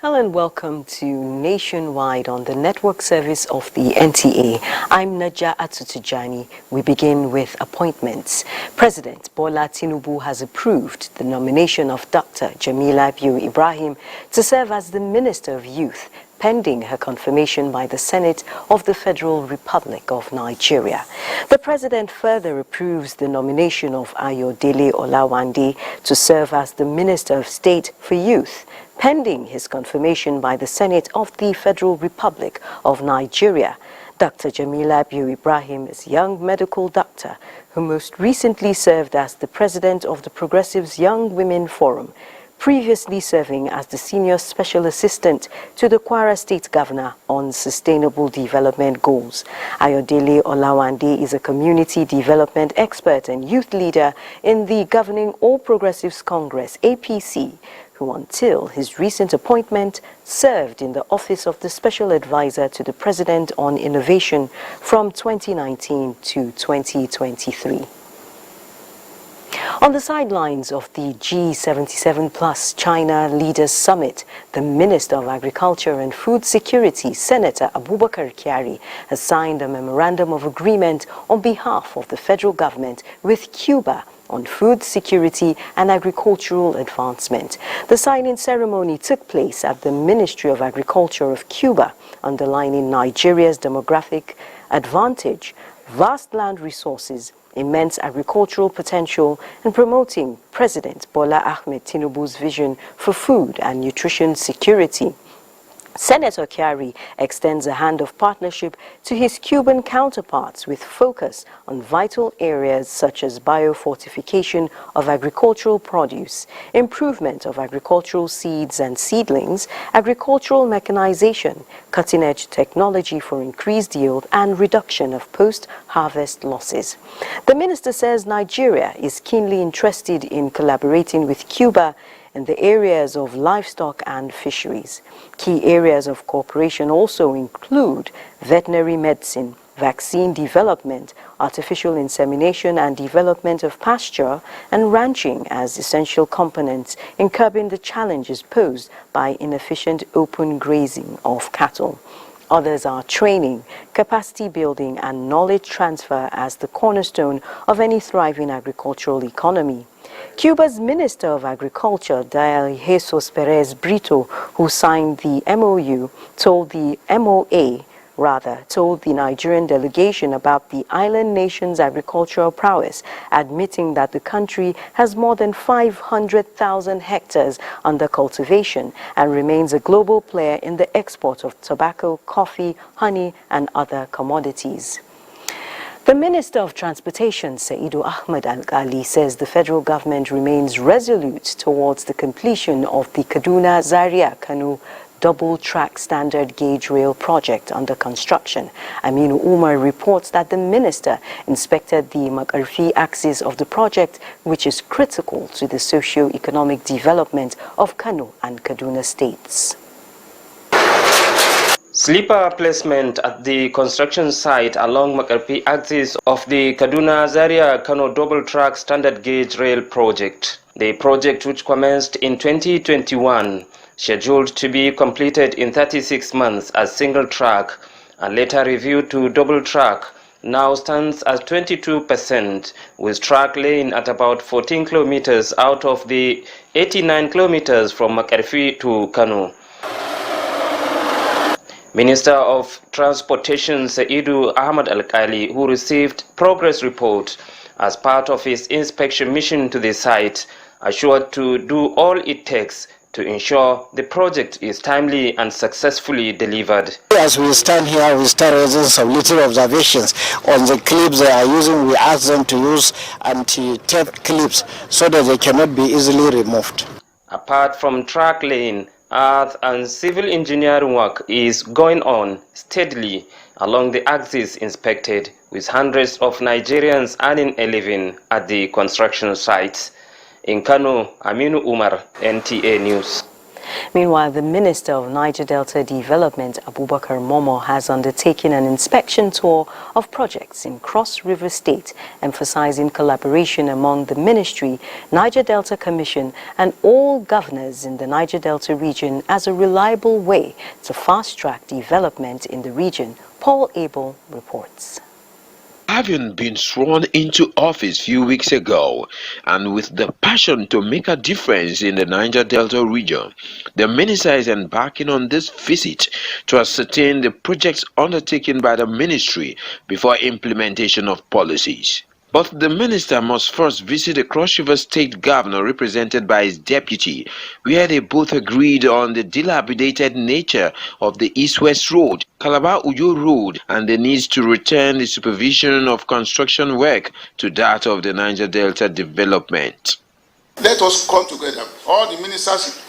Hello and welcome to Nationwide on the network service of the NTA. I'm Naja Atutujani. We begin with appointments. President Bola Tinubu has approved the nomination of Dr. Jamila Biu Ibrahim to serve as the Minister of Youth, pending her confirmation by the Senate of the Federal Republic of Nigeria. The President further approves the nomination of Ayodele Olawande to serve as the Minister of State for Youth, pending his confirmation by the Senate of the Federal Republic of Nigeria. Dr. Jamila Biu Ibrahim is a young medical doctor who most recently served as the President of the Progressives Young Women Forum, previously serving as the Senior Special Assistant to the Kwara State Governor on Sustainable Development Goals. Ayodele Olawande is a community development expert and youth leader in the governing All Progressives Congress, APC, who until his recent appointment served in the office of the Special Advisor to the President on Innovation from 2019 to 2023. On the sidelines of the G77 Plus China Leaders Summit, the Minister of Agriculture and Food Security, Senator Abubakar Kyari, has signed a memorandum of agreement on behalf of the federal government with Cuba on food security and agricultural advancement. The signing ceremony took place at the Ministry of Agriculture of Cuba, underlining Nigeria's demographic advantage, vast land resources, immense agricultural potential, and promoting President Bola Ahmed Tinubu's vision for food and nutrition security. Senator Kyari extends a hand of partnership to his Cuban counterparts with focus on vital areas such as biofortification of agricultural produce, improvement of agricultural seeds and seedlings, agricultural mechanization, cutting-edge technology for increased yield and reduction of post-harvest losses. The minister says Nigeria is keenly interested in collaborating with Cuba in the areas of livestock and fisheries. Key areas of cooperation also include veterinary medicine, vaccine development, artificial insemination and development of pasture, and ranching as essential components in curbing the challenges posed by inefficient open grazing of cattle. Others are training, capacity building, and knowledge transfer as the cornerstone of any thriving agricultural economy. Cuba's Minister of Agriculture, Dael Jesus Perez Brito, who signed the MOA, told the Nigerian delegation about the island nation's agricultural prowess, admitting that the country has more than 500,000 hectares under cultivation and remains a global player in the export of tobacco, coffee, honey, and other commodities. The Minister of Transportation, Saidu Ahmed Al-Ghali, says the federal government remains resolute towards the completion of the Kaduna-Zaria-Kano double-track standard gauge rail project under construction. Aminu Umar reports that the minister inspected the Makarfi axis of the project, which is critical to the socio-economic development of Kano and Kaduna states. Sleeper placement at the construction site along Makarfi axis of the Kaduna-Zaria-Kano double-track standard gauge rail project. The project, which commenced in 2021, scheduled to be completed in 36 months as single track and later reviewed to double track, now stands at 22%, with track laying at about 14 kilometers out of the 89 kilometers from Makarfi to Kano. Minister of Transportation Saidu Ahmed Al-Ghali, who received progress report as part of his inspection mission to the site, assured to do all it takes to ensure the project is timely and successfully delivered. As we stand here, we start raising some little observations on the clips they are using. We ask them to use anti-theft clips so that they cannot be easily removed. Apart from track laying, earth and civil engineering work is going on steadily along the axis inspected, with hundreds of Nigerians earning a living at the construction sites. In Kano, Aminu Umar, NTA News. Meanwhile, the Minister of Niger Delta Development, Abubakar Momo, has undertaken an inspection tour of projects in Cross River State, emphasizing collaboration among the Ministry, Niger Delta Commission, and all governors in the Niger Delta region as a reliable way to fast-track development in the region. Paul Abel reports. Having been sworn into office a few weeks ago, and with the passion to make a difference in the Niger Delta region, the minister is embarking on this visit to ascertain the projects undertaken by the ministry before implementation of policies. But the minister must first visit the Cross River State governor represented by his deputy, where they both agreed on the dilapidated nature of the East-West Road, Calabar-Uyo Road, and the need to return the supervision of construction work to that of the Niger Delta development. Let us come together, all the ministers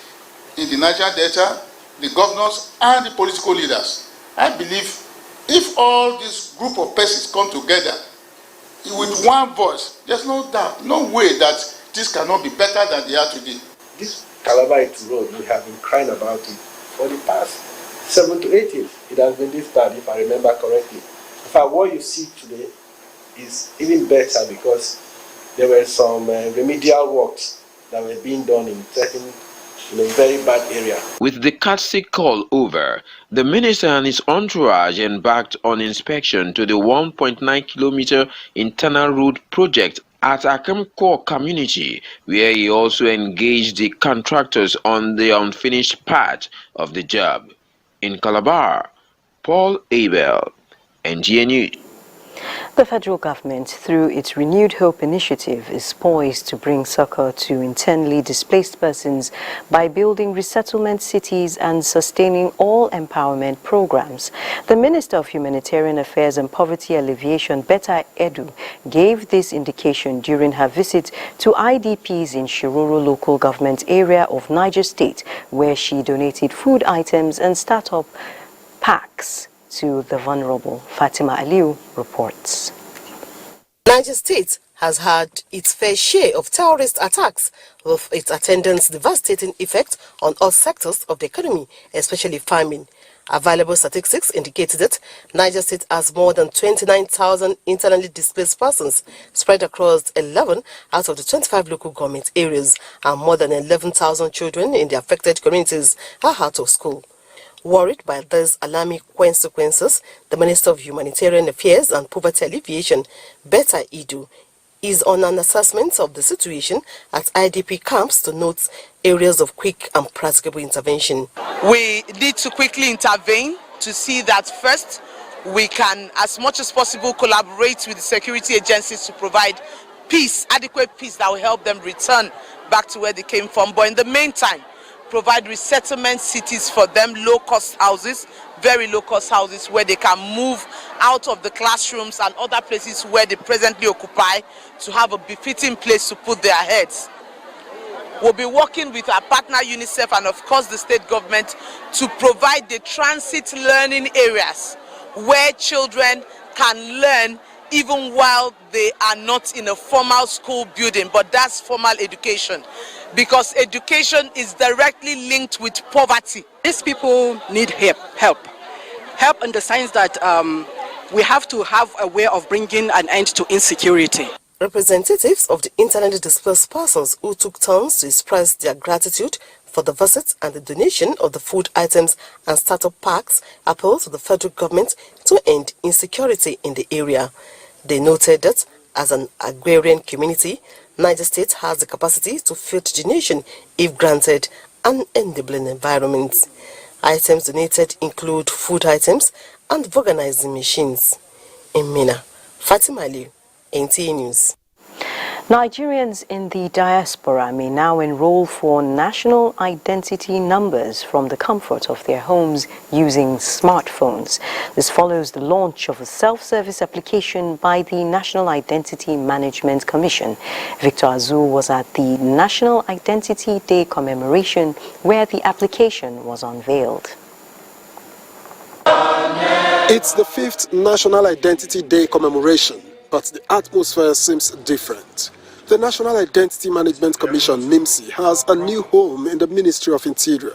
in the Niger Delta, the governors, and the political leaders. I believe if all this group of persons come together with one voice, there's no doubt, no way that this cannot be better than they are today. This Calabar-Uyo Road, we have been crying about it for the past 7 to 8 years. It has been this bad, if I remember correctly. In fact, what you see today is even better because there were some remedial works that were being done in certain very bad area. With the courtesy call over, the minister and his entourage embarked on inspection to the 1.9-kilometer internal road project at Akamko community, where he also engaged the contractors on the unfinished part of the job. In Calabar, Paul Abel, NTA News. The federal government, through its Renewed Hope initiative, is poised to bring succor to internally displaced persons by building resettlement cities and sustaining all empowerment programs. The Minister of Humanitarian Affairs and Poverty Alleviation, Betta Edu, gave this indication during her visit to IDPs in Shiroro local government area of Niger State, where she donated food items and startup packs to the vulnerable. Fatima Aliu reports. Niger State has had its fair share of terrorist attacks, with its attendants' devastating effect on all sectors of the economy, especially farming. Available statistics indicate that Niger State has more than 29,000 internally displaced persons spread across 11 out of the 25 local government areas, and more than 11,000 children in the affected communities are out of school. Worried by these alarming consequences, the Minister of Humanitarian Affairs and Poverty Alleviation, Betta Edu, is on an assessment of the situation at IDP camps to note areas of quick and practicable intervention. We need to quickly intervene to see that first we can, as much as possible, collaborate with the security agencies to provide peace, adequate peace that will help them return back to where they came from. But in the meantime, provide resettlement cities for them, low-cost houses, very low-cost houses where they can move out of the classrooms and other places where they presently occupy to have a befitting place to put their heads. We'll be working with our partner UNICEF and of course the state government to provide the transit learning areas where children can learn even while they are not in a formal school building, but that's formal education, because education is directly linked with poverty. These people need help in the sense that we have to have a way of bringing an end to insecurity. Representatives of the internally displaced persons who took turns to express their gratitude for the visit and the donation of the food items and startup packs appealed to the federal government to end insecurity in the area. They noted that as an agrarian community, Niger State has the capacity to feed the nation if granted an enabling environment. Items donated include food items and vulcanizing machines. In Mina, Fatima Aliu, NTA News. Nigerians in the diaspora may now enroll for national identity numbers from the comfort of their homes using smartphones. This follows the launch of a self-service application by the National Identity Management Commission. Victor Azul was at the National Identity Day commemoration where the application was unveiled. It's the 5th National Identity Day commemoration, but the atmosphere seems different. The National Identity Management Commission, NIMC, has a new home in the Ministry of Interior.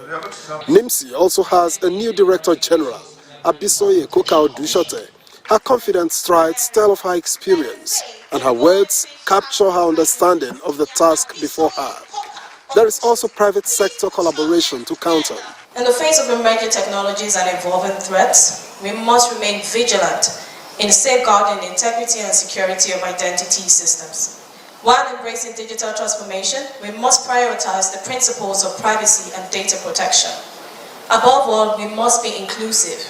NIMC also has a new Director General, Abisoye Kokau-Dushote. Her confident strides tell of her experience, and her words capture her understanding of the task before her. There is also private sector collaboration to count on. In the face of emerging technologies and evolving threats, we must remain vigilant in safeguarding the integrity and security of identity systems. While embracing digital transformation, we must prioritize the principles of privacy and data protection. Above all, we must be inclusive,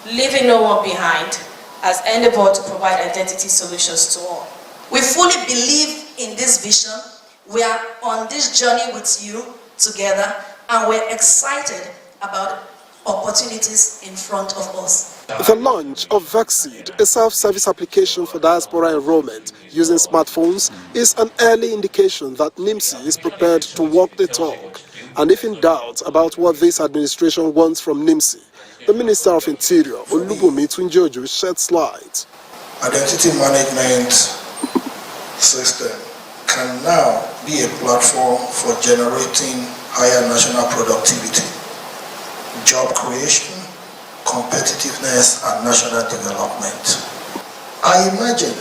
leaving no one behind, as endeavor to provide identity solutions to all. We fully believe in this vision. We are on this journey with you together, and we're excited about opportunities in front of us. The launch of Vaxseed, a self-service application for diaspora enrollment using smartphones, is an early indication that NIMC is prepared to walk the talk. And if in doubt about what this administration wants from NIMC, the Minister of Interior, Olubunmi Tunjoju, sheds light. Identity management system can now be a platform for generating higher national productivity, job creation, competitiveness, and national development. I imagine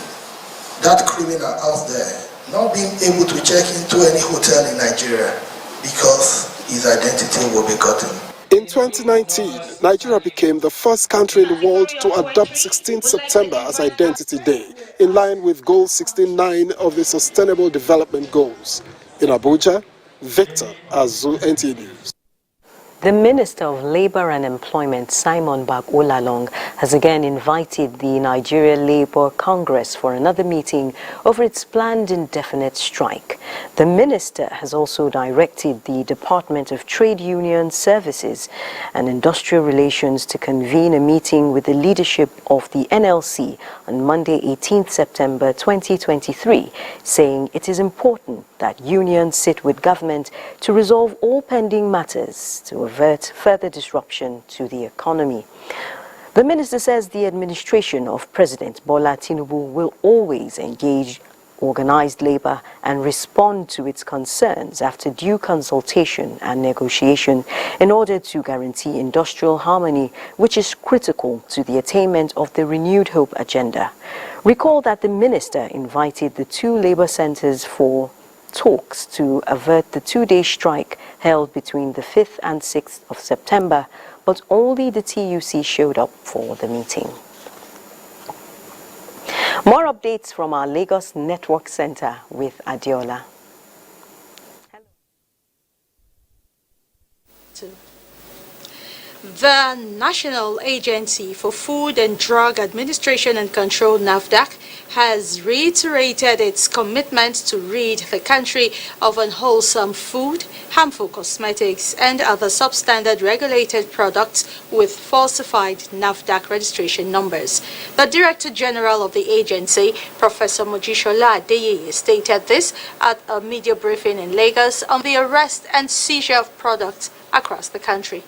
that criminal out there not being able to check into any hotel in Nigeria because his identity will be gotten. In 2019, Nigeria became the first country in the world to adopt 16th September as Identity Day, in line with Goal 69 of the Sustainable Development Goals. In Abuja, Victor Azu, NTA News. The Minister of Labour and Employment, Simon Bag-Olalong, has again invited the Nigeria Labour Congress for another meeting over its planned indefinite strike. The minister has also directed the Department of Trade Union Services and Industrial Relations to convene a meeting with the leadership of the NLC on Monday, 18th September 2023, saying it is important that unions sit with government to resolve all pending matters to avert further disruption to the economy. The minister says the administration of President Bola Tinubu will always engage organized labor and respond to its concerns after due consultation and negotiation in order to guarantee industrial harmony, which is critical to the attainment of the Renewed Hope agenda. Recall that the minister invited the two labor centers for talks to avert the two-day strike held between the 5th and 6th of September, but only the TUC showed up for the meeting. More updates from our Lagos Network Center with Adiola. The National Agency for Food and Drug Administration and Control, NAFDAC, has reiterated its commitment to rid the country of unwholesome food, harmful cosmetics, and other substandard regulated products with falsified NAFDAC registration numbers. The Director General of the agency, Professor Mojisola Adeyeye, stated this at a media briefing in Lagos on the arrest and seizure of products across the country.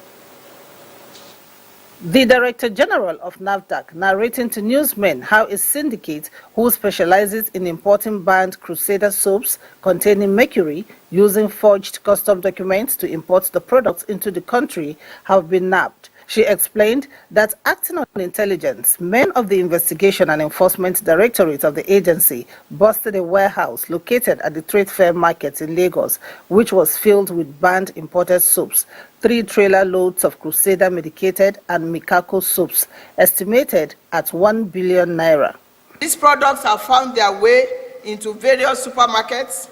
The Director General of NAFDAC narrating to newsmen how a syndicate who specializes in importing banned Crusader soaps containing mercury using forged custom documents to import the products into the country have been nabbed. She explained that acting on intelligence, men of the Investigation and Enforcement Directorate of the agency busted a warehouse located at the Trade Fair Market in Lagos, which was filled with banned imported soaps, 3 trailer loads of Crusader medicated and Mikako soaps, estimated at 1 billion naira. These products have found their way into various supermarkets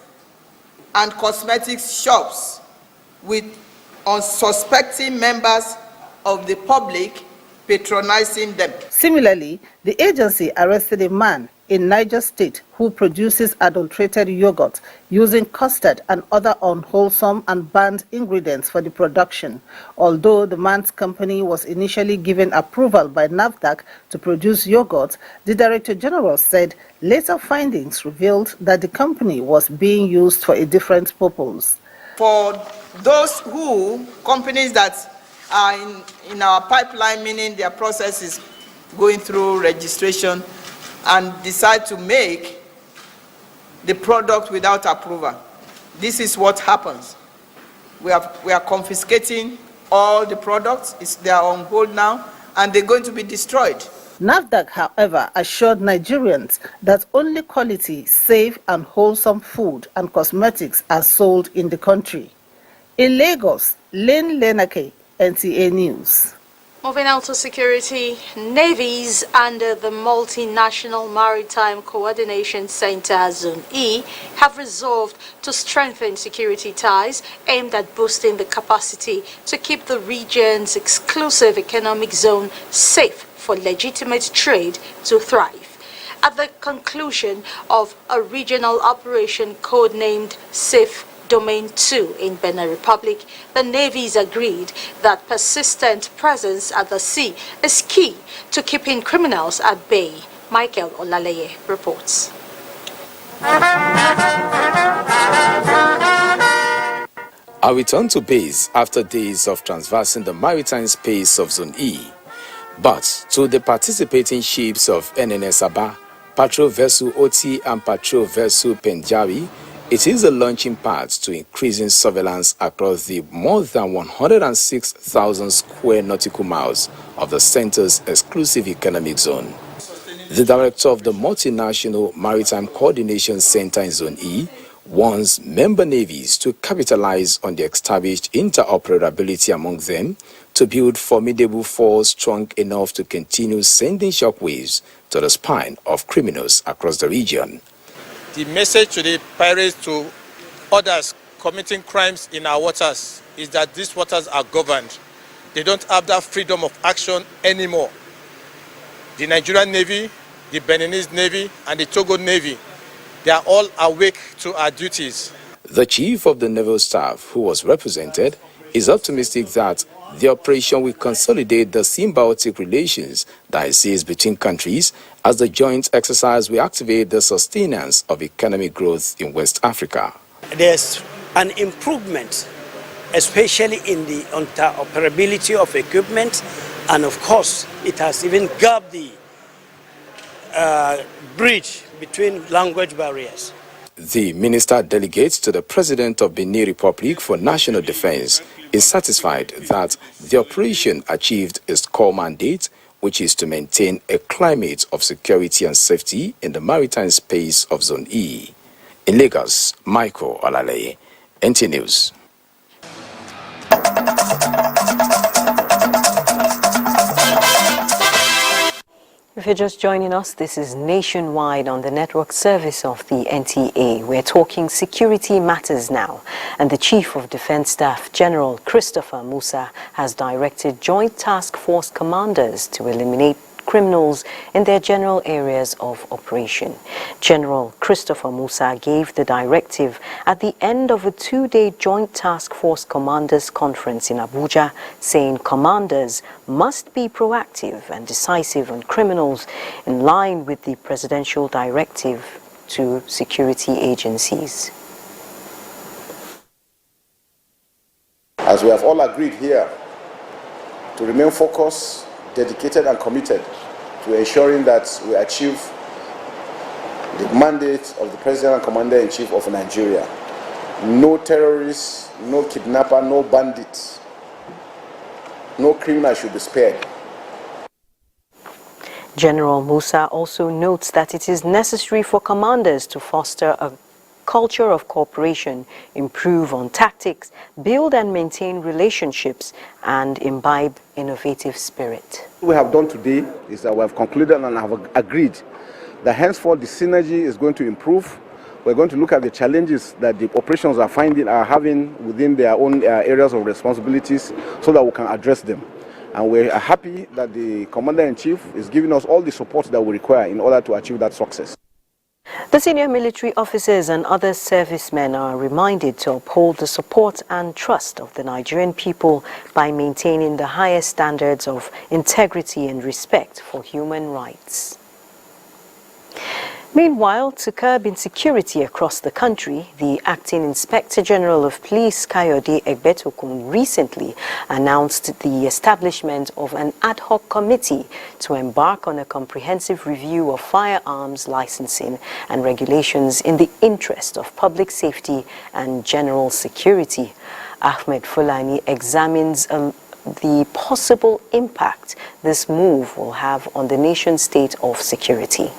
and cosmetics shops with unsuspecting members of the public patronizing them. Similarly, the agency arrested a man in Niger State who produces adulterated yogurt using custard and other unwholesome and banned ingredients for the production. Although the man's company was initially given approval by NAFDAC to produce yogurt, the Director General said later findings revealed that the company was being used for a different purpose. For those companies that are in our pipeline, meaning their process is going through registration, and decide to make the product without approval. This is what happens. We are confiscating all the products. They are on hold now, and they're going to be destroyed. NAFDAC, however, assured Nigerians that only quality, safe and wholesome food and cosmetics are sold in the country. In Lagos, Lane Lenake, NTA News. Moving on to security, navies under the Multinational Maritime Coordination Center Zone E have resolved to strengthen security ties aimed at boosting the capacity to keep the region's exclusive economic zone safe for legitimate trade to thrive. At the conclusion of a regional operation codenamed Safe Domain 2 in Benin Republic, the navies agreed that persistent presence at the sea is key to keeping criminals at bay. Michael Olaleye reports. A return to base after days of transversing the maritime space of Zone E. But to the participating ships of NNS Aba, patrol vessel OT and patrol vessel Penjawi, it is a launching pad to increasing surveillance across the more than 106,000 square nautical miles of the center's exclusive economic zone. The director of the Multinational Maritime Coordination Center in Zone E warns member navies to capitalize on the established interoperability among them to build formidable force strong enough to continue sending shockwaves to the spine of criminals across the region. The message to the pirates, to others committing crimes in our waters, is that these waters are governed. They don't have that freedom of action anymore. The Nigerian Navy, the Beninese Navy, and the Togo Navy, they are all awake to our duties. The chief of the naval staff, who was represented, is optimistic that the operation will consolidate the symbiotic relations that exists between countries, as the joint exercise will activate the sustenance of economic growth in West Africa. There's an improvement, especially in the interoperability of equipment, and of course, it has even gapped the bridge between language barriers. The minister delegates to the President of Benin Republic for National Defense is satisfied that the operation achieved its core mandate, which is to maintain a climate of security and safety in the maritime space of Zone E. In Lagos, Michael Olaleye, NTA News. If you're just joining us, this is Nationwide on the network service of the NTA. We're talking security matters now, and the Chief of Defense Staff, General Christopher Musa, has directed Joint Task Force commanders to eliminate criminals in their general areas of operation. General Christopher Musa gave the directive at the end of a two-day Joint Task Force Commanders Conference in Abuja, saying commanders must be proactive and decisive on criminals in line with the presidential directive to security agencies. As we have all agreed here, to remain focused, dedicated and committed to ensuring that we achieve the mandate of the President and Commander-in-Chief of Nigeria. No terrorists, no kidnapper, no bandits, no criminal should be spared. General Musa also notes that it is necessary for commanders to foster a culture of cooperation, improve on tactics, build and maintain relationships, and imbibe innovative spirit. What we have done today is that we have concluded and have agreed that henceforth the synergy is going to improve. We're going to look at the challenges that the operations are having within their own areas of responsibilities so that we can address them. And we are happy that the Commander-in-Chief is giving us all the support that we require in order to achieve that success. The senior military officers and other servicemen are reminded to uphold the support and trust of the Nigerian people by maintaining the highest standards of integrity and respect for human rights. Meanwhile, to curb insecurity across the country, the Acting Inspector General of Police, Kayode Egbetokun, recently announced the establishment of an ad hoc committee to embark on a comprehensive review of firearms licensing and regulations in the interest of public safety and general security. Ahmed Fulani examines the possible impact this move will have on the nation's state of security.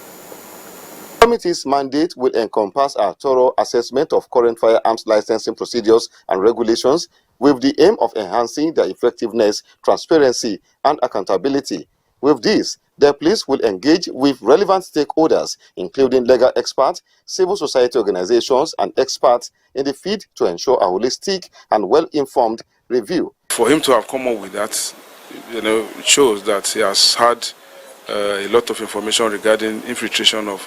The committee's mandate will encompass a thorough assessment of current firearms licensing procedures and regulations with the aim of enhancing their effectiveness, transparency, and accountability. With this, the police will engage with relevant stakeholders, including legal experts, civil society organizations, and experts in the field to ensure a holistic and well-informed review. For him to have come up with that, it shows that he has had a lot of information regarding infiltration of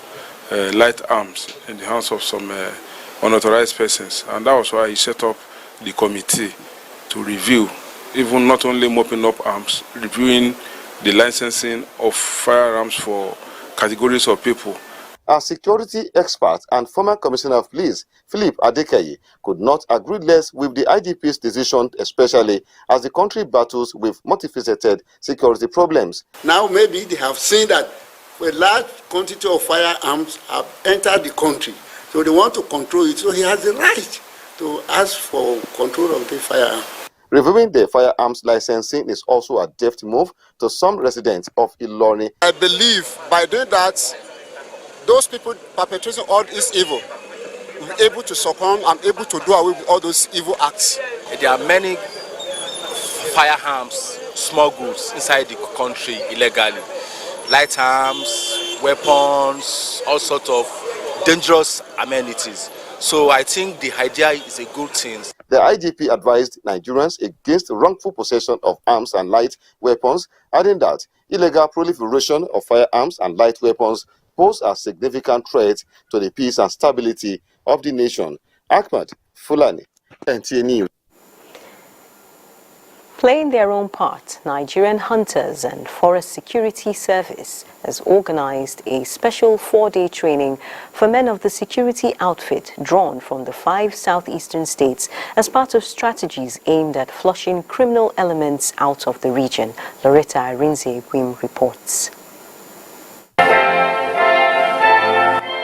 light arms in the hands of some unauthorized persons, and that was why he set up the committee to review, even not only mopping up arms, reviewing the licensing of firearms for categories of people. As security expert and former Commissioner of Police, Philip Adekayi, could not agree less with the IDP's decision, especially as the country battles with multifaceted security problems. Now maybe they have seen that a large quantity of firearms have entered the country, so they want to control it. So he has the right to ask for control of the firearm. Reviewing the firearms licensing is also a deft move to some residents of Ilori. I believe by doing that, those people perpetrating all this evil will be able to succumb and able to do away with all those evil acts. There are many firearms, small goods inside the country illegally. Light arms, weapons, all sorts of dangerous amenities. So I think the idea is a good thing. The IGP advised Nigerians against wrongful possession of arms and light weapons, adding that illegal proliferation of firearms and light weapons pose a significant threat to the peace and stability of the nation. Ahmed Fulani, NTA News. Playing their own part, Nigerian Hunters and Forest Security Service has organized a special 4-day training for men of the security outfit drawn from the 5 southeastern states as part of strategies aimed at flushing criminal elements out of the region. Loretta Arinze-Gwim reports.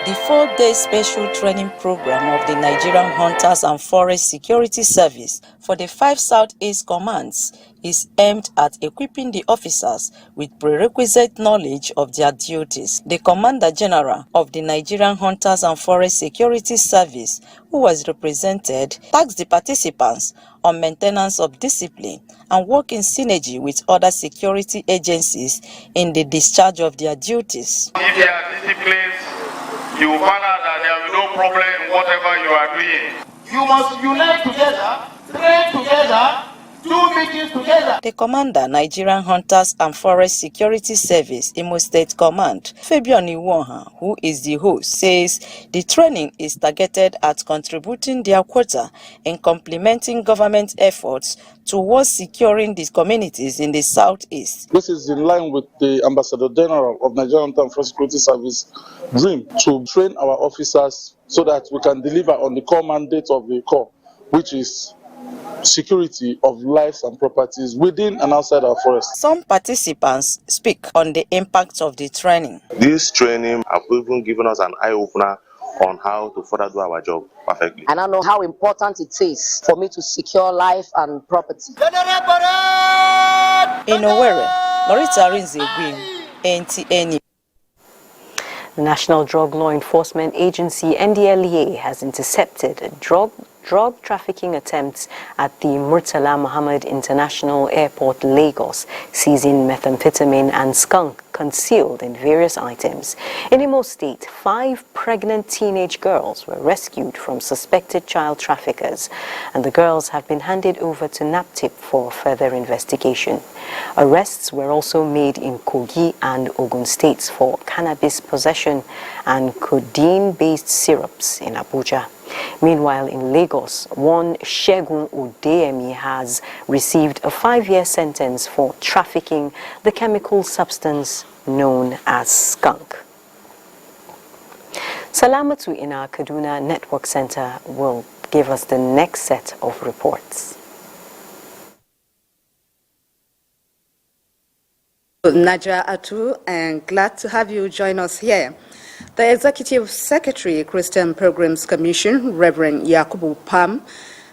The 4-day special training program of the Nigerian Hunters and Forest Security Service for the 5 Southeast Commands is aimed at equipping the officers with prerequisite knowledge of their duties. The Commander General of the Nigerian Hunters and Forest Security Service, who was represented, tasked the participants on maintenance of discipline and work in synergy with other security agencies in the discharge of their duties. If they are disciplined, you will find out that there will be no problem in whatever you are doing. You must unite together, train together, do meetings together. The Commander, Nigerian Hunters and Forest Security Service, Imo State Command, Fabian Iwoha, who is the host, says the training is targeted at contributing their quota in complementing government efforts towards securing these communities in the southeast. This is in line with the Ambassador General of Nigerian Hunters and Forest Security Service dream to train our officers so that we can deliver on the core mandate of the Corps, which is security of lives and properties within and outside our forest. Some participants speak on the impact of the training. This training has even given us an eye-opener on how to further do our job perfectly. And I know how important it is for me to secure life and property. In Owerri, Loretta Arinze-Gwim, NTA News. The National Drug Law Enforcement Agency, NDLEA, has intercepted drug trafficking attempts at the Murtala Muhammad International Airport, Lagos, seizing methamphetamine and skunk concealed in various items. In Imo State, 5 pregnant teenage girls were rescued from suspected child traffickers, and the girls have been handed over to NAPTIP for further investigation. Arrests were also made in Kogi and Ogun States for cannabis possession and codeine-based syrups in Abuja. Meanwhile, in Lagos, one Shegun Udeyemi has received a 5-year sentence for trafficking the chemical substance known as skunk. Salamatu in our Kaduna Network Center will give us the next set of reports. Naja Atu, and glad to have you join us here. The Executive Secretary, Christian Pilgrims Commission, Reverend Yakubu Pam,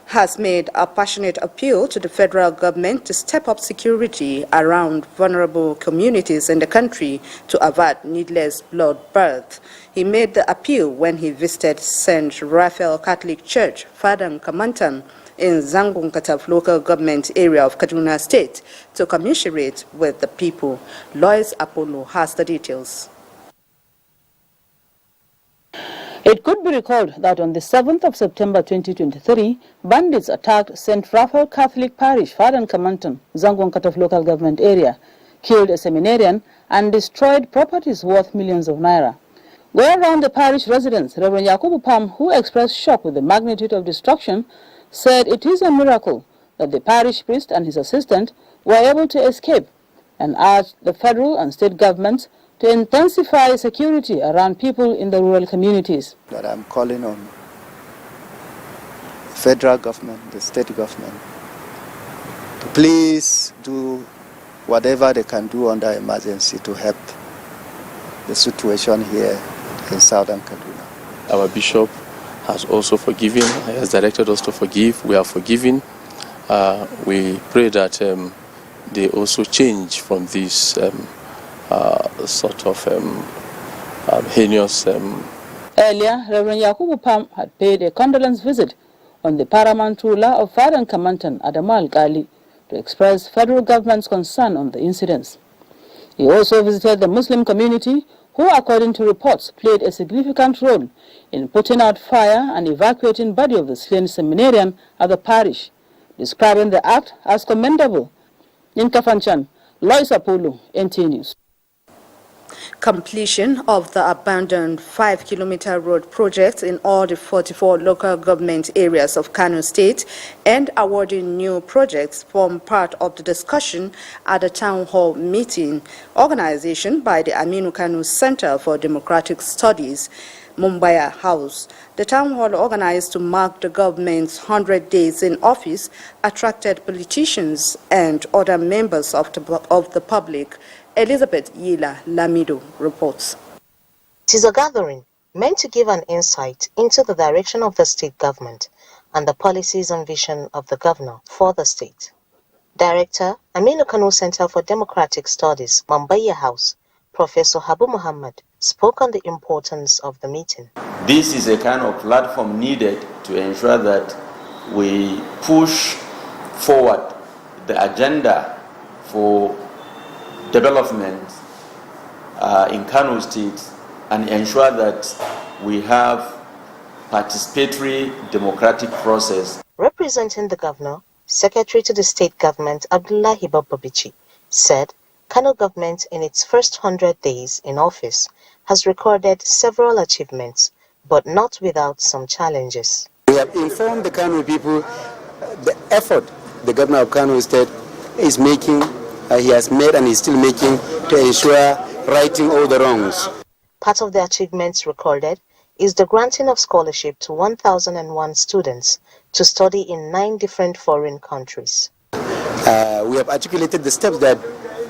has made a passionate appeal to the federal government to step up security around vulnerable communities in the country to avert needless bloodbath. He made the appeal when he visited St. Raphael Catholic Church, Fadang Kamantan, in Zangun Kataf local government area of Kaduna State to commiserate with the people. Lois Apollo has the details. It could be recalled that on the 7th of September 2023, bandits attacked St. Raphael Catholic Parish, Fadan Kamantan, Zangon Kataf local government area, killed a seminarian, and destroyed properties worth millions of naira. Going around the parish residents, Reverend Yakubu Pam, who expressed shock with the magnitude of destruction, said it is a miracle that the parish priest and his assistant were able to escape, and urged the federal and state governments to intensify security around people in the rural communities. That I'm calling on the federal government, the state government, to please do whatever they can do under emergency to help the situation here in southern Kaduna. Our bishop has also forgiven, he has directed us to forgive, we are forgiving. We pray that they also change from this sort of heinous. Earlier, Reverend Yakubu Pam had paid a condolence visit on the paramount ruler of Fadan Kamantan, Adamal Gali, to express federal government's concern on the incidents. He also visited the Muslim community, who, according to reports, played a significant role in putting out fire and evacuating body of the slain seminarian at the parish, describing the act as commendable. In Kafanchan, Lois Apollo, NTA News. Completion of the abandoned 5-kilometer road project in all the 44 local government areas of Kano State and awarding new projects form part of the discussion at the town hall meeting organization by the Aminu Kano Center for Democratic Studies, Mumbai House. The town hall organized to mark the government's 100 days in office attracted politicians and other members of the public. Elizabeth Yila Lamido reports. It is a gathering meant to give an insight into the direction of the state government and the policies and vision of the governor for the state. Director, Aminu Kano Center for Democratic Studies, Mumbai House, Professor Habu Muhammad, spoke on the importance of the meeting. This is a kind of platform needed to ensure that we push forward the agenda for development in Kano State and ensure that we have participatory democratic process. Representing the governor, Secretary to the state government Abdullahi Bababichi said Kano government in its first 100 days in office has recorded several achievements, but not without some challenges. We have informed the Kano people the effort the governor of Kano State is making, he has made and is still making to ensure righting all the wrongs. Part of the achievements recorded is the granting of scholarship to 1,001 students to study in 9 different foreign countries. We have articulated the steps that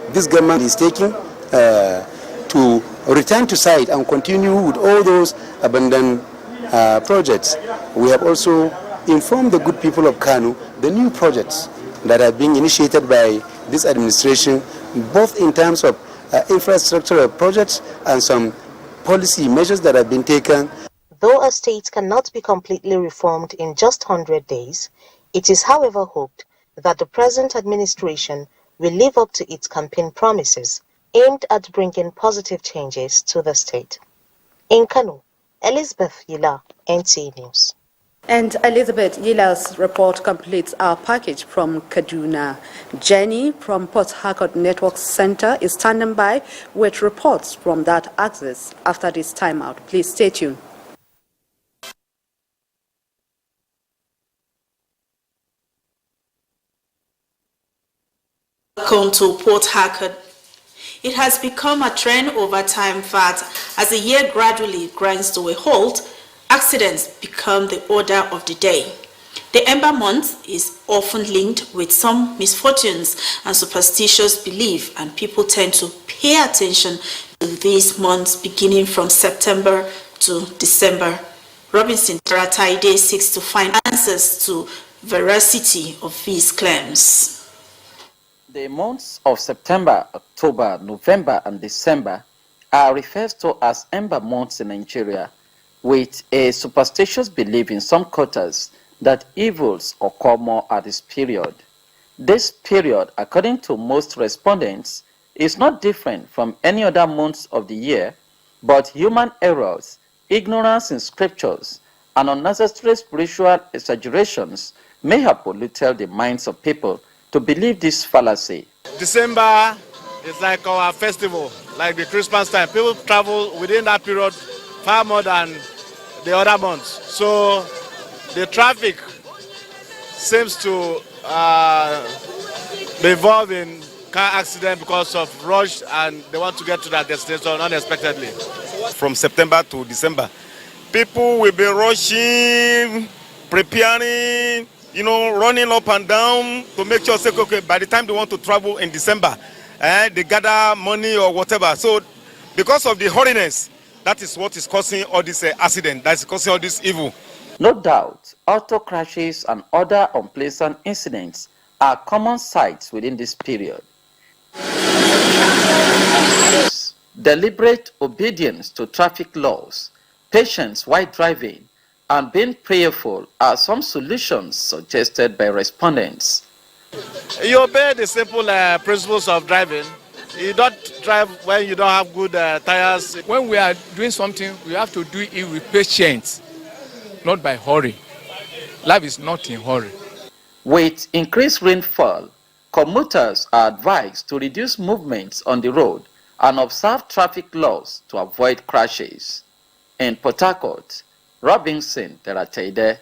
this government is taking to return to site and continue with all those abandoned projects. We have also informed the good people of Kano the new projects that are being initiated by this administration, both in terms of infrastructural projects and some policy measures that have been taken. Though a state cannot be completely reformed in just 100 days, it is however hoped that the present administration will live up to its campaign promises aimed at bringing positive changes to the state. In Kano, Elizabeth Yila, NTA News. And Elizabeth Yila's report completes our package from Kaduna. Jenny from Port Harcourt Network Center is standing by with reports from that axis after this timeout. Please stay tuned. Welcome to Port Harcourt. It has become a trend over time that as the year gradually grinds to a halt, accidents become the order of the day. The Ember month is often linked with some misfortunes and superstitious belief, and people tend to pay attention to these months beginning from September to December. Robinson Tarataide seeks to find answers to veracity of these claims. The months of September, October, November, and December are referred to as Ember months in Nigeria, with a superstitious belief in some quarters that evils occur more at this period. This period, according to most respondents, is not different from any other months of the year, but human errors, ignorance in scriptures, and unnecessary spiritual exaggerations may have polluted the minds of people to believe this fallacy. December is like our festival, like the Christmas time. People travel within that period far more than the other months. So the traffic seems to be involved in car accident because of rush and they want to get to that destination unexpectedly. From September to December, people will be rushing, preparing, running up and down to make sure, okay, by the time they want to travel in December, they gather money or whatever. So because of the hurriness, that is what is causing all this accident, that is causing all this evil. No doubt, auto crashes and other unpleasant incidents are common sights within this period. Deliberate obedience to traffic laws, patience while driving, and being prayerful are some solutions suggested by respondents. You obey the simple principles of driving. You don't drive when you don't have good tires. When we are doing something, we have to do it with patience, not by hurry. Life is not in hurry. With increased rainfall, commuters are advised to reduce movements on the road and observe traffic laws to avoid crashes. In Port Harcourt, Robinson Terateide,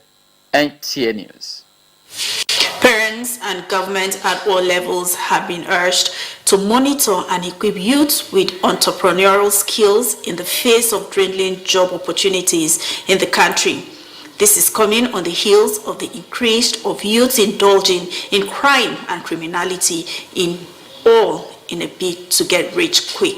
NTA News. Parents and government at all levels have been urged to monitor and equip youth with entrepreneurial skills in the face of dwindling job opportunities in the country. This is coming on the heels of the increase of youths indulging in crime and criminality in a bid to get rich quick.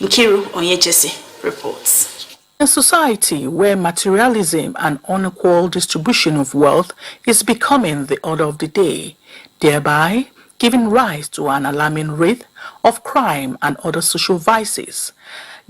Nkiru Onyejesi reports. A society where materialism and unequal distribution of wealth is becoming the order of the day, thereby giving rise to an alarming rate of crime and other social vices.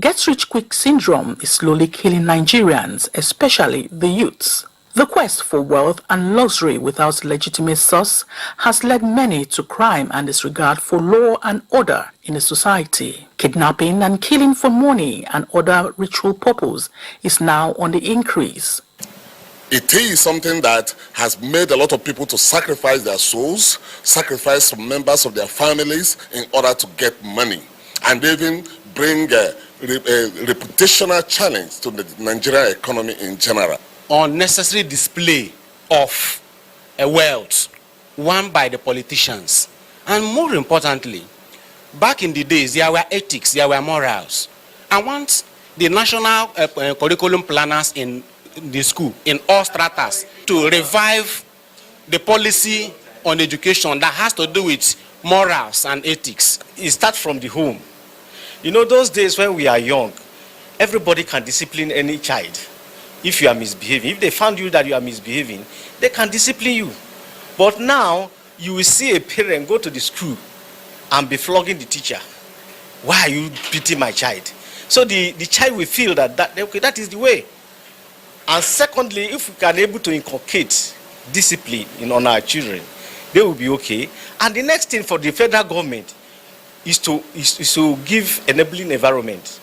Get-rich-quick syndrome is slowly killing Nigerians, especially the youths. The quest for wealth and luxury without legitimate source has led many to crime and disregard for law and order in the society. Kidnapping and killing for money and other ritual purpose is now on the increase. It is something that has made a lot of people to sacrifice their souls, sacrifice some members of their families in order to get money, and even bring a reputational challenge to the Nigerian economy in general. Unnecessary display of a wealth won by the politicians. And more importantly, back in the days, there were ethics, there were morals. I want the national curriculum planners in the school, in all stratas, to revive the policy on education that has to do with morals and ethics. It starts from the home. You know, those days when we are young, everybody can discipline any child. If you are misbehaving, if they found you that you are misbehaving, they can discipline you. But now, you will see a parent go to the school and be flogging the teacher. Why are you beating my child? So the child will feel that okay, that is the way. And secondly, if we can able to inculcate discipline on our children, they will be okay. And the next thing for the federal government is to give enabling environment,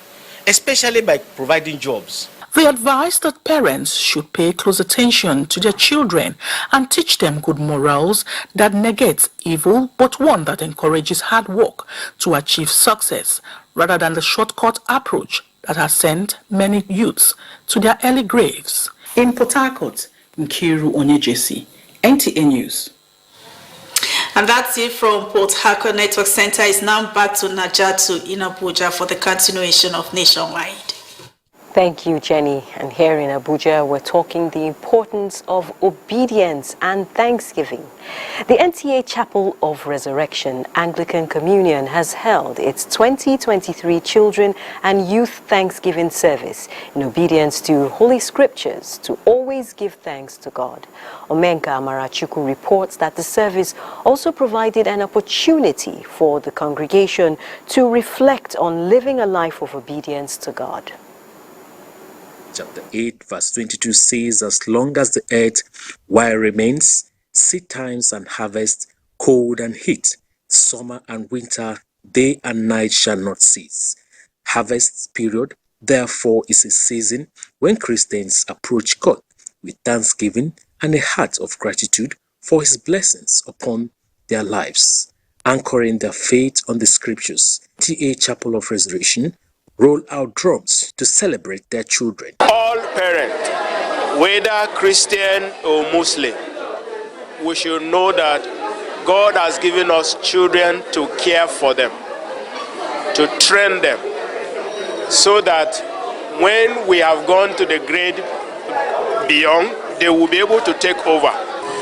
especially by providing jobs. They advise that parents should pay close attention to their children and teach them good morals that negates evil, but one that encourages hard work to achieve success, rather than the shortcut approach that has sent many youths to their early graves. In Port Harcourt, Nkiru Onyejesi, NTA News. And that's it from Port Harcourt Network Center. It's now back to Najatu in Abuja for the continuation of Nationwide. Thank you, Jenny. And here in Abuja, we're talking the importance of obedience and thanksgiving. The NTA Chapel of Resurrection Anglican Communion has held its 2023 Children and Youth Thanksgiving Service in obedience to Holy Scriptures to always give thanks to God. Omenka Amarachuku reports that the service also provided an opportunity for the congregation to reflect on living a life of obedience to God. Chapter 8 verse 22 says, as long as the earth while remains, seed times and harvest, cold and heat, summer and winter, day and night shall not cease. Harvest period, therefore, is a season when Christians approach God with thanksgiving and a heart of gratitude for his blessings upon their lives, anchoring their faith on the scriptures. NTA Chapel of Resurrection roll out drums to celebrate their children. All parents, whether Christian or Muslim, we should know that God has given us children to care for them, to train them, so that when we have gone to the grade beyond, they will be able to take over.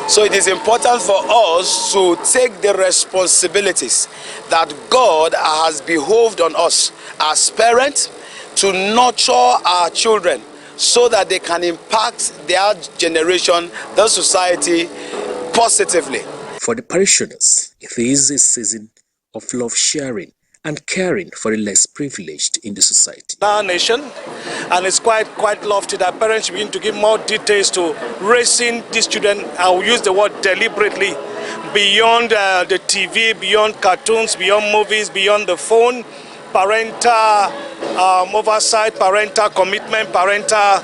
So it is important for us to take the responsibilities that God has behoved on us as parents to nurture our children so that they can impact their generation, the society, positively. For the parishioners, it is a season of love sharing and caring for the less privileged in the society. Our nation, and it's quite lofty that parents begin to give more details to raising these children. I will use the word deliberately, beyond the TV, beyond cartoons, beyond movies, beyond the phone. Parental oversight, parental commitment, parental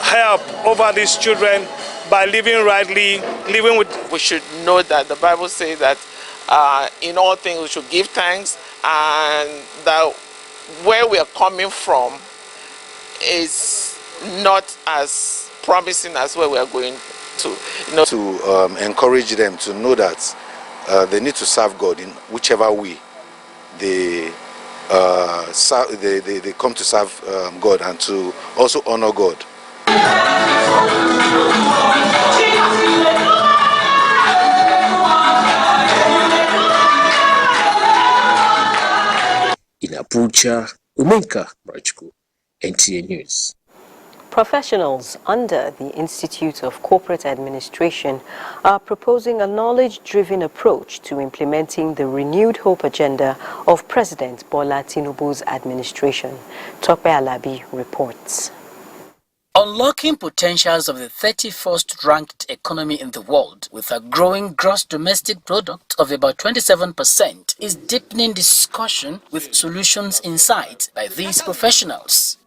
help over these children by living rightly, living with. We should know that the Bible says that in all things we should give thanks, and that where we are coming from is not as promising as where we are going to. To encourage them to know that they need to serve God in whichever way they come to serve God, and to also honor God. In Abuja, Omenka Amarachuku, NTA News. Professionals under the Institute of Corporate Administration are proposing a knowledge-driven approach to implementing the renewed hope agenda of President Bola Tinubu's administration. Tope Alabi reports. Unlocking potentials of the 31st ranked economy in the world with a growing gross domestic product of about 27% is deepening discussion with solutions in sight by these professionals.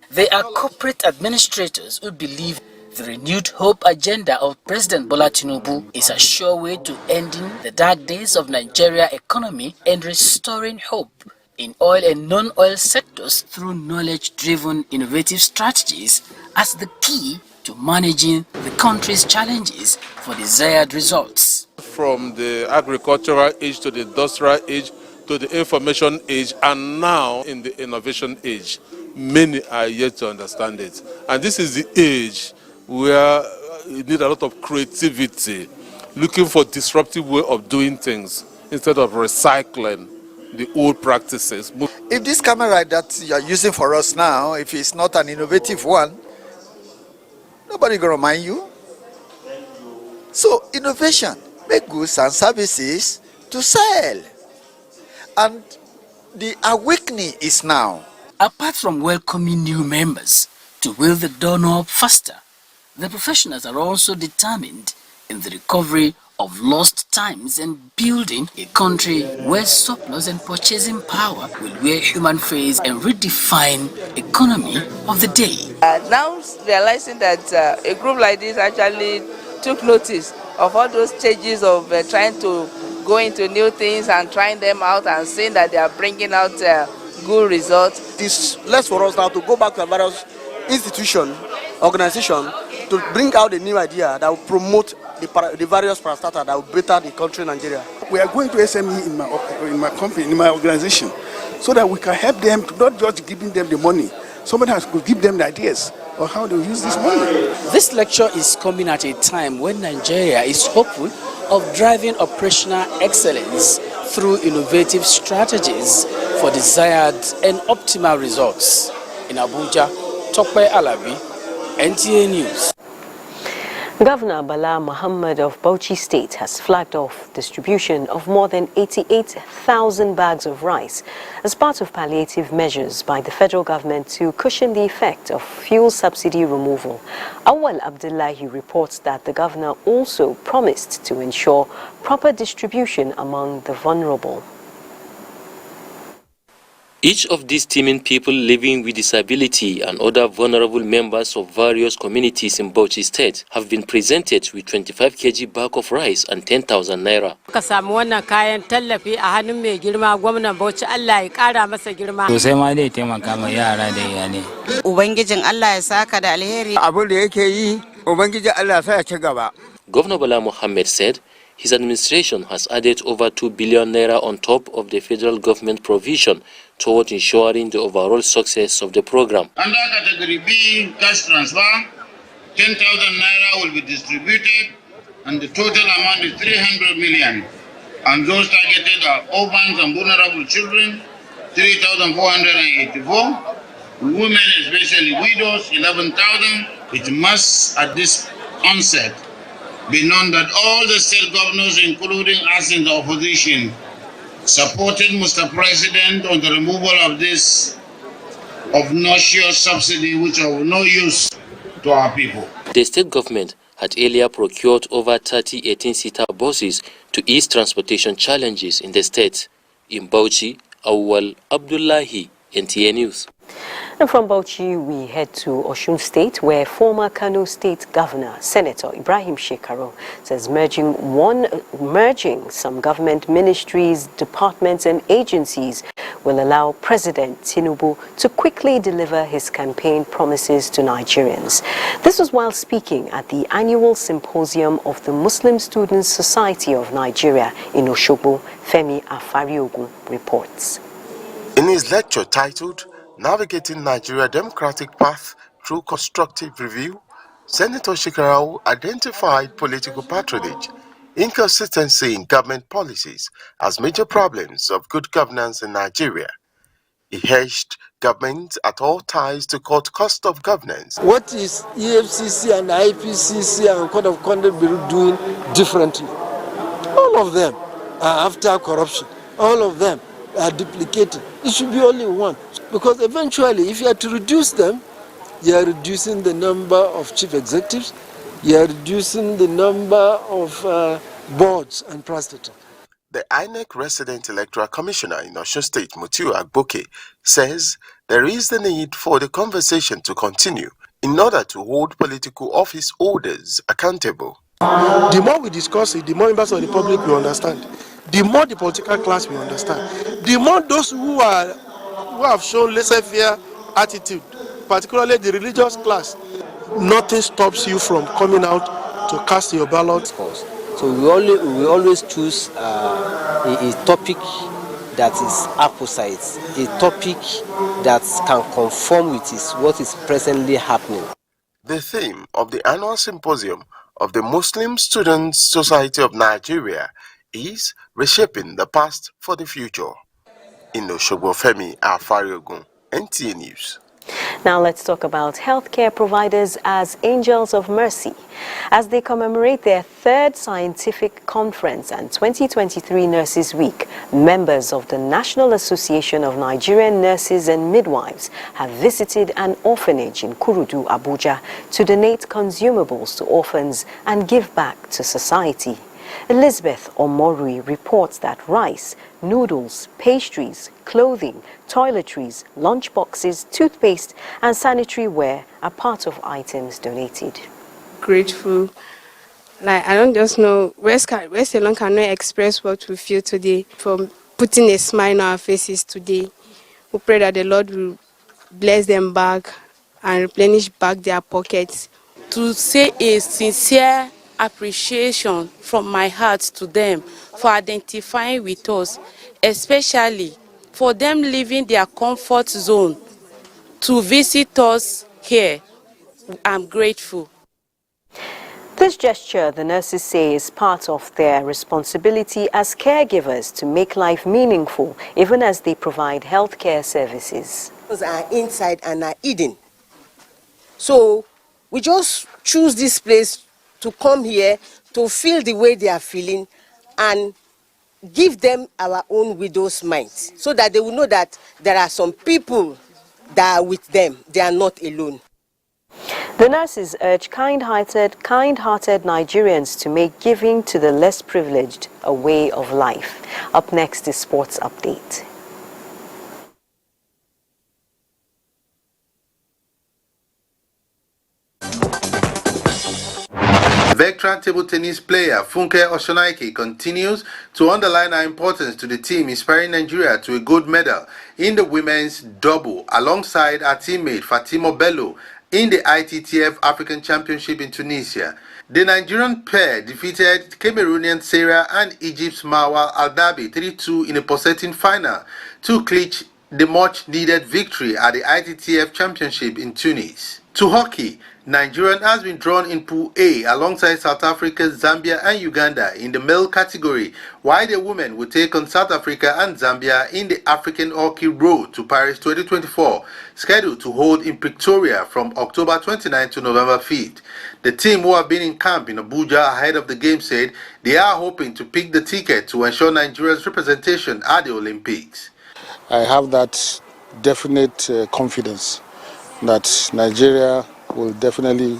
They are corporate administrators who believe the renewed hope agenda of President Bola Tinubu is a sure way to ending the dark days of Nigeria economy and restoring hope in oil and non-oil sectors through knowledge-driven innovative strategies as the key to managing the country's challenges for desired results. From the agricultural age to the industrial age to the information age, and now in the innovation age, many are yet to understand it. And this is the age where you need a lot of creativity, looking for disruptive way of doing things instead of recycling the old practices. If this camera that you are using for us now, if it's not an innovative one, nobody gonna mind you. So innovation, make goods and services to sell. And the awakening is now. Apart from welcoming new members to wheel the doorknob faster, the professionals are also determined in the recovery of lost times and building a country where surplus and purchasing power will wear human face and redefine economy of the day. Now realizing that a group like this actually took notice of all those stages of trying to go into new things and trying them out and seeing that they are bringing out good results. It's less for us now to go back to various institution, organization to bring out a new idea that will promote the various parastatals that will better the country Nigeria. We are going to SME in my company, in my organization, so that we can help them to not just giving them the money. Somebody has to give them the ideas of how to use this money. This lecture is coming at a time when Nigeria is hopeful of driving operational excellence through innovative strategies for desired and optimal results. In Abuja, Tokwe Alabi, NTA News. Governor Bala Muhammad of Bauchi State has flagged off distribution of more than 88,000 bags of rice as part of palliative measures by the federal government to cushion the effect of fuel subsidy removal. Awal Abdullahi reports that the governor also promised to ensure proper distribution among the vulnerable. Each of these teeming people living with disability and other vulnerable members of various communities in Bauchi State have been presented with 25 kg bag of rice and 10,000 naira. Governor Bala Mohammed said his administration has added over 2 billion naira on top of the federal government provision toward ensuring the overall success of the program. Under category B, cash transfer, 10,000 naira will be distributed and the total amount is 300 million. And those targeted are orphans and vulnerable children, 3,484. Women, especially widows, 11,000. It must, at this onset, be known that all the state governors, including us in the opposition, supported Mr. President on the removal of this obnoxious subsidy, which are of no use to our people. The state government had earlier procured over 30 18-seater buses to ease transportation challenges in the state. In Bauchi, Awal Abdullahi, NTA News. And from Bauchi, we head to Osun State, where former Kano State Governor, Senator Ibrahim Shekaru, says merging some government ministries, departments and agencies will allow President Tinubu to quickly deliver his campaign promises to Nigerians. This was while speaking at the annual symposium of the Muslim Students Society of Nigeria in Osogbo. Femi Afariogun reports. In his lecture titled Navigating Nigeria Democratic Path Through Constructive Review, Senator Shekarau identified political patronage, inconsistency in government policies as major problems of good governance in Nigeria. He urged government at all times to cut cost of governance. What is EFCC and IPCC and Code of Conduct Bureau doing differently? All of them are after corruption. All of them are duplicated. It should be only one. Because eventually, if you are to reduce them, you are reducing the number of chief executives, you are reducing the number of boards and prostitutes. The INEC Resident Electoral Commissioner in Osun State, Mutiu Agboke, says there is the need for the conversation to continue in order to hold political office holders accountable. The more we discuss it, the more members of the public will understand. The more the political class will understand. The more those who have shown laissez-faire attitude, particularly the religious class, nothing stops you from coming out to cast your ballot. So we always choose a topic that is opposite, a topic that can conform with what is presently happening. The theme of the annual symposium of the Muslim Students Society of Nigeria is Reshaping the Past for the Future. In Osogbo, Femi Afariogun, NTA News. Now let's talk about healthcare providers as angels of mercy. As they commemorate their third scientific conference and 2023 Nurses Week, members of the National Association of Nigerian Nurses and Midwives have visited an orphanage in Kurudu, Abuja, to donate consumables to orphans and give back to society. Elizabeth Omorui reports that rice, noodles, pastries, clothing, toiletries, lunchboxes, toothpaste and sanitary ware are part of items donated. Grateful. I don't just know, West Ceylon cannot express what we feel today from putting a smile on our faces today. We pray that the Lord will bless them back and replenish back their pockets. To say a sincere appreciation from my heart to them for identifying with us, especially for them leaving their comfort zone to visit us here. I'm grateful. This gesture, the nurses say, is part of their responsibility as caregivers to make life meaningful, even as they provide healthcare services. Are inside and are eating. So we just choose this place to come here to feel the way they are feeling and give them our own widow's mind so that they will know that there are some people that are with them. They are not alone. The nurses urge kind-hearted Nigerians to make giving to the less privileged a way of life. Up next is Sports Update. Veteran table tennis player Funke Oshonaike continues to underline her importance to the team, inspiring Nigeria to a gold medal in the women's double alongside her teammate Fatima Bello in the ITTF African Championship in Tunisia. The Nigerian pair defeated Cameroonian Sarah and Egypt's Marwa Aldabi 3-2 in a post-setting final to clinch the much-needed victory at the ITTF Championship in Tunis. To hockey, Nigeria has been drawn in Pool A alongside South Africa, Zambia and Uganda in the male category, while the women will take on South Africa and Zambia in the African Hockey Road to Paris 2024, scheduled to hold in Pretoria from October 29 to November 5th. The team, who have been in camp in Abuja ahead of the game, said they are hoping to pick the ticket to ensure Nigeria's representation at the Olympics. I have that definite confidence that Nigeria will definitely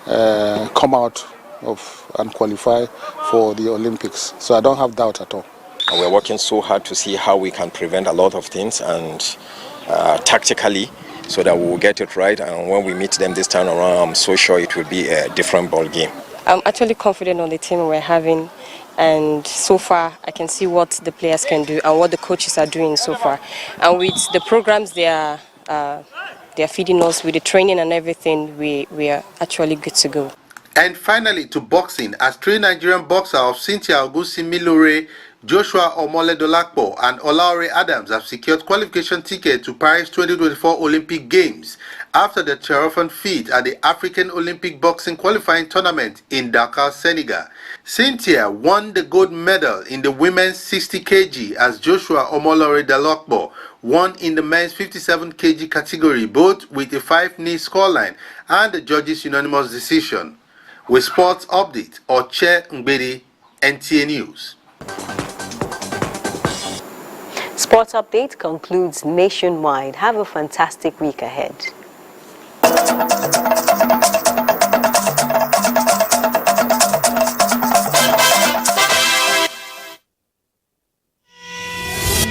come out of and qualify for the Olympics. So I don't have doubt at all. We're working so hard to see how we can prevent a lot of things and tactically so that we will get it right. And when we meet them this time around, I'm so sure it will be a different ball game. I'm actually confident on the team we're having. And so far, I can see what the players can do and what the coaches are doing so far. And with the programs they are feeding us, with the training and everything, we are actually good to go. And finally, to boxing, as three Nigerian boxers of Cynthia Ogusi-Milore, Joshua Omole-Dolakpo and Olaore Adams have secured qualification ticket to Paris 2024 Olympic Games after the triumphant feat at the African Olympic Boxing Qualifying Tournament in Dakar, Senegal. Cynthia won the gold medal in the women's 60 kg as Joshua Omole-Dolakpo won in the men's 57 kg category, both with a 5-0 scoreline and the judges' unanimous decision. With Sports Update, Oche Ngbedi, NTA News. Sports Update concludes nationwide. Have a fantastic week ahead.